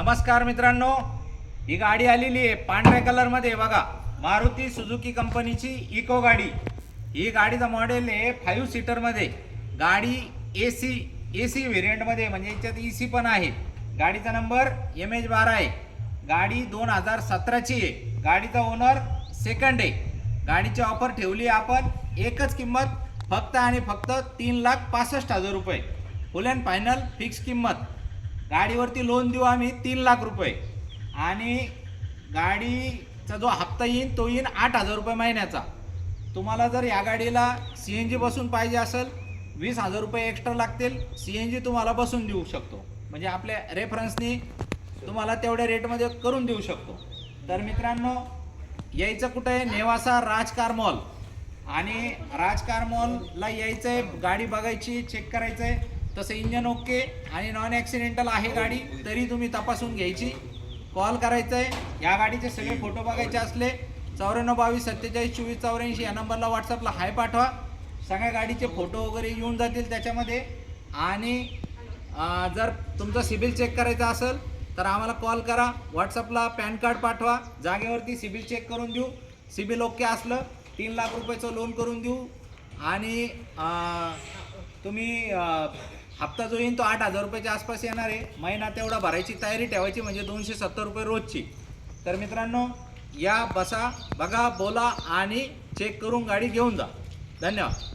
नमस्कार मित्रांनो, ही गाडी आलेली आहे पांढऱ्या कलरमध्ये बघा, मारुती सुझुकी कंपनीची इको गाडी। ही गाडीचा मॉडेल आहे 5 सीटरमध्ये। गाडी एसी व्हेरियंटमध्ये, म्हणजे याच्यात एसी पण आहे। गाडीचा नंबर MH12 आहे। गाडी 2017ची आहे। गाडीचा ओनर सेकंड आहे। गाडीची ऑफर ठेवली आपण, एकच किंमत फक्त आणि फक्त 3,65,000 रुपये, फुल अँड फायनल फिक्स किंमत। गाडीवरती लोन देऊ आम्ही 3 लाख रुपये, आणि गाडीचा जो हप्ता येईल तो येईल 8,000 रुपये महिन्याचा। तुम्हाला जर या गाडीला CNG बसून पाहिजे असेल 20,000 रुपये एक्स्ट्रा लागतील। CNG तुम्हाला बसून देऊ शकतो, म्हणजे आपल्या रेफरन्सनी तुम्हाला तेवढ्या रेटमध्ये करून देऊ शकतो। तर मित्रांनो, यायचं कुठं आहे? नेवासा राजकार मॉल, आणि राजकार मॉलला यायचं आहे, गाडी बघायची, चेक करायचं आहे। तसं इंजन ओके आणि नॉन ॲक्सिडेंटल आहे गाडी, तरी तुम्ही तपासून घ्यायची, कॉल करायचं आहे। या गाडीचे सगळे फोटो बघायचे असले 9422472484 या नंबरला व्हॉट्सअपला हाय पाठवा। सगळ्या गाडीचे फोटो वगैरे येऊन जातील त्याच्यामध्ये। आणि जर तुमचा सिबिल चेक करायचा असेल तर आम्हाला कॉल करा, व्हॉट्सअपला पॅन कार्ड पाठवा, जागेवरती सिबिल चेक करून देऊ। सिबिल ओके असलं 3 लाख रुपयाचं लोन करून देऊ, आणि तुम्ही हप्ता जो येईल तो 8,000 रुपयाच्या आसपास येणार आहे। महिना तेवढा भरायची तयारी ठेवायची, म्हणजे 270 रुपये रोजची। तर मित्रांनो, या बसा, बघा, बोला आणि चेक करून गाडी घेऊन जा। धन्यवाद।